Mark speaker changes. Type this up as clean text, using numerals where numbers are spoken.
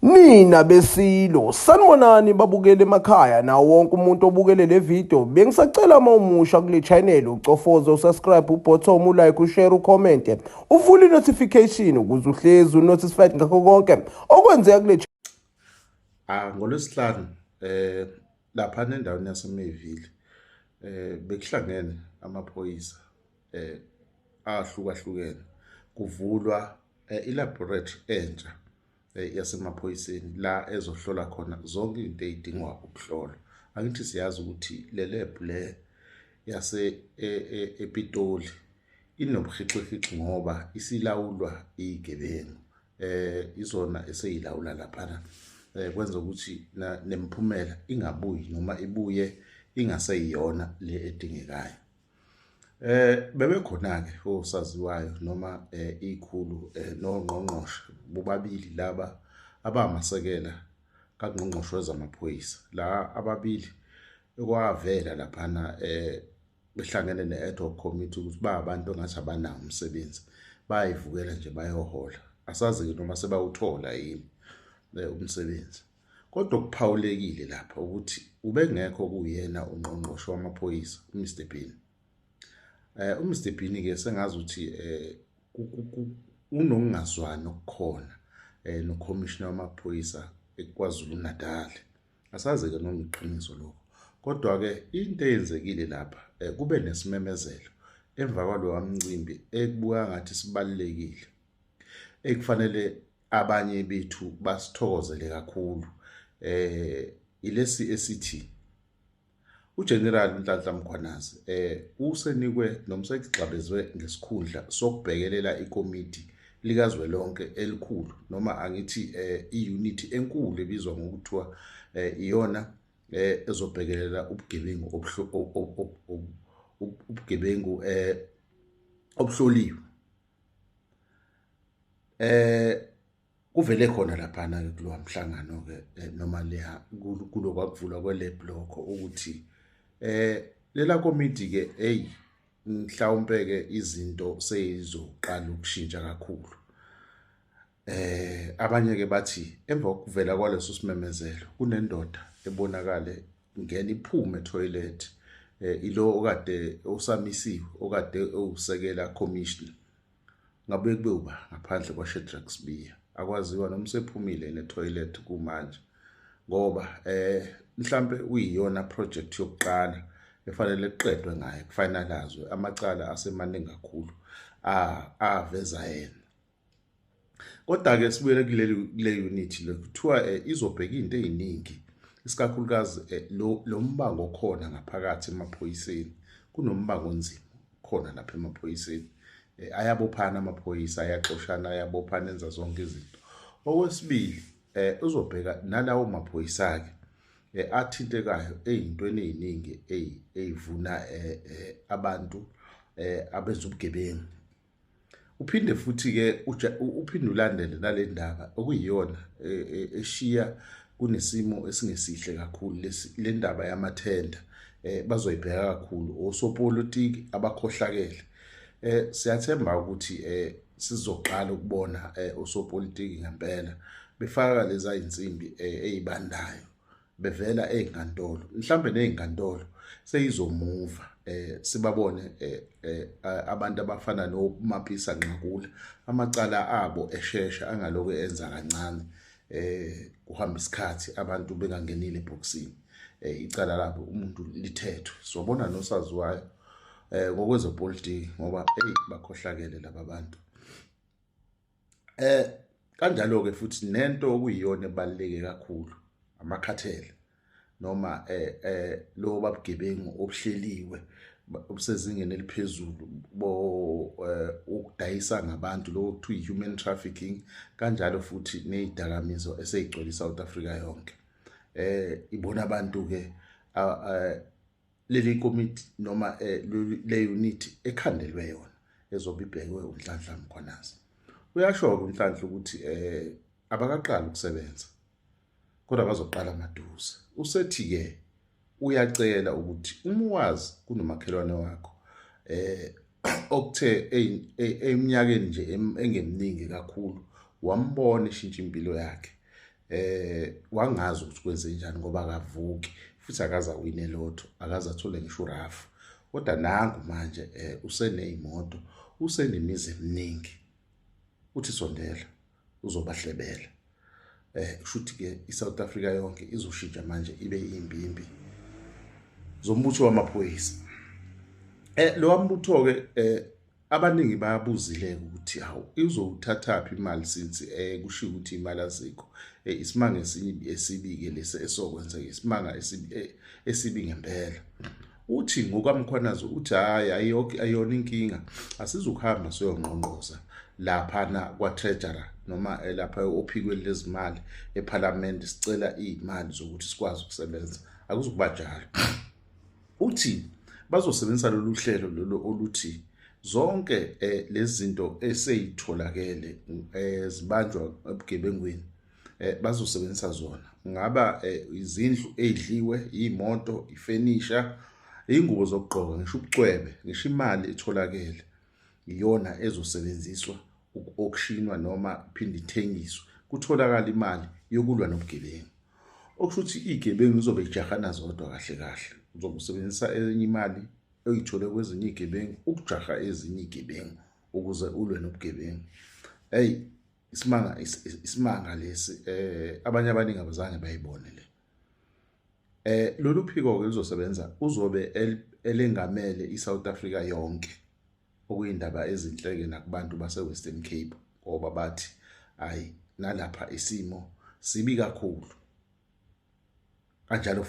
Speaker 1: Nina besilo sanibonani babukele emakhaya nawo wonke umuntu obukele le video bengisacela mawumusha kule channel ucofoze usubscribe ubottom ulike ushare ucomment uvule notification ukuze uhlezi unotified ngakho konke okwenzeka kule
Speaker 2: ngolwesihlanu lapha endaweni yaseMayville bekuhlangene amaphoyisa ahlukahlukene kuvulwa ilaboratory entsha yasemaphoyiseni la ezohlola khona zonke izinto ezidingwa ukuhlolwa. Angithi siyazi ukuthi le lab le yase ePitoli inobuhixihixi ngoba isilawulwa igebengu izona eseyilawula lapha kwenza ukuthi nemphumela ingabuyi noma ibuye ingaseyiyona le edingekayo. Bebekhona ke osaziwayo noma ikhulu nongqongqoshe bobabili laba abamasekela kaNgqongqoshe wezamaphoyisa la ababili ekwavela lapha behlangene ne-ad hoc committee ukuthi abantu ongathi abanawo umsebenzi bayivukela nje bayohola asazi noma sebawuthola yini umsebenzi. Kodwa okuphawulekile lapha ukuthi ubengekho kuyena ungqongqoshe wamaphoyisa uMr Bean. uMr Bean ke sengazi ukuthi unokungazwani okukhona noCommissioner wamaphoyisa eKwaZulu Natal. Asazi ke noma iqiniso lokho. Kodwa ke into eyenzekile lapha kube nesimemezelo emva kwalo mcimbi ekubuka ngathi sibalekile ekufanele abanye bethu basithokozele kakhulu ilesi esithi uGeneral Nhlanhla Mkhwanazi usenikwe nomsexabezwe ngesikhundla sokubhekelela ikomiti likazwelonke elikhulu noma angithi iunit enkulu ebizwa ngokuthiwa iyona ezobhekelela ubugebengu ubugebengu obuhloliwe. Kuvele khona lapha ke kulowa mhlangano ke noma leya kulokwavulwa kwelab lokho ukuthi lela committee ke mhlawumbe ke izinto seyizoqala ukushintsha kakhulu. Abanye ke bathi emva kokuvela kwaleso simemezelo kunendoda ebonakale ngene iphume etoilet ilo okade osamisiwe okade usekela commissioner ngabe kube uba ngaphandle kwaShadrack Sibiya akwaziwa noma sephumile netoilet kumanje ngoba mhlambe uyiyona project yokuqala efanele iqedwe ngayo kufinalizwe amacala asemaningi kakhulu aveza yena. Kodwa ke sibuyele kule unit le kuthiwa izobheka izinto eziningi isikakhulukazi lo mbango okhona ngaphakathi emaphoyiseni kunombango onzima khona lapha emaphoyiseni. Ayabophana amaphoyisa ayaxoshana ayabophana enza zonke izinto. Okwesibili uzobheka nalawo maphoyisa ke athintekayo ezintweni eziningi ezivuna abantu abenza ubugebengu. Uphinde futhi ke uphinde ulandele nale ndaba okuyiyona eshiya kunesimo esingesihle kakhulu le ndaba yamathenda bazoyibheka kakhulu osopolitiki abakhohlakele. Siyathemba ukuthi sizoqala ukubona osopolitiki ngempela befaka leza insimbi ezibandayo bevela ezinkantolo mhlambe nezinkantolo seyizomuva sibabone abantu abafana noMapisa Nqakula amacala abo eshesha angaloko enza kancane kuhamba isikhathi abantu bengangenile eboxini icala labo umuntu lithethwe sobona nosaziwayo ngokwezepolitiki ngoba bakhohlakele laba bantu. Kanjalo ke futhi nento okuyiyona ebaluleke kakhulu amakhathele noma lo babugebengu obuhleliwe obusezingeni eliphezulu ukudayisa ngabantu lo kuthiwa human trafficking kanjalo futhi nezidakamizwa eseyigcwele iSouth Africa yonke. Ibona abantu ke leli committee noma le unit ekhandelwe yona ezobe ibhekwe uNhlanhla Mkhwanazi. Uyasho uNhlanhla ukuthi abakaqala ukusebenza kodwa bazoqala amaduze. Usethi ke uyacela ukuthi uma wazi kunomakhelwane wakho okuthe eminyakeni nje engeminingi kakhulu wambona ishintsha impilo yakhe wangazi ukuthi kwenze njani ngoba akavuki futhi akaza wine lotho, akaza athole ngisho urafu. Kodwa nangu manje useneyimoto, usenemizi eminingi. Uthi sondela uzobahlebela. Kusho ukuthi ke iSouth Africa yonke izoshintsha manje ibe imbimbi zombutho wamaphoyisa. Lo mbutho ke abaningi bayabuzile ukuthi hawu izowuthathaphi imali since kushiwo ukuthi imali azikho. Isimanga esibike lesi esokwenza isimanga esibi ngempela. Uthi ngokwamkhwanazo uthi hayi ayona inkinga, asizukuhamba siyongqongqoza lapha na kwa treasurer noma lapha ophikweni lezimali eParliament sicela izimali zokuthi sikwazi ukusebenza. Akuzukuba njalo. Uthi bazosebenzisa lolu hlelo oluthi zonke lezi zinto eseyitholakele zibanjwa ebugebengweni bazosebenzisa zona. Ngaba izindlu ezidliwe, imoto, ifurniture, ingubo zokugqoka, ngisho ubucwebe, ngisho imali etholakele iyona ezosebenziswa ukushinwa noma phinde ithengiswe kutholakala imali yokulwa nobugebengu. Okusho ukuthi igebengu izobe ijahana zodwa kahle kahle. Uzobe usebenzisa enye imali oyithole kwezinye igebengu ukujaha ezinye igebengu ukuze ulwe nobugebengu. Hey, isimanga lesi abanye abaningi abazange bayibone le. Lolu phiko ke lizosebenza uzobe elengamele iSouth Africa yonke, okuyindaba ezinhleke nakubantu base-Western Cape ngoba bathi hayi nalapha isimo sibi kakhulu kanjalo.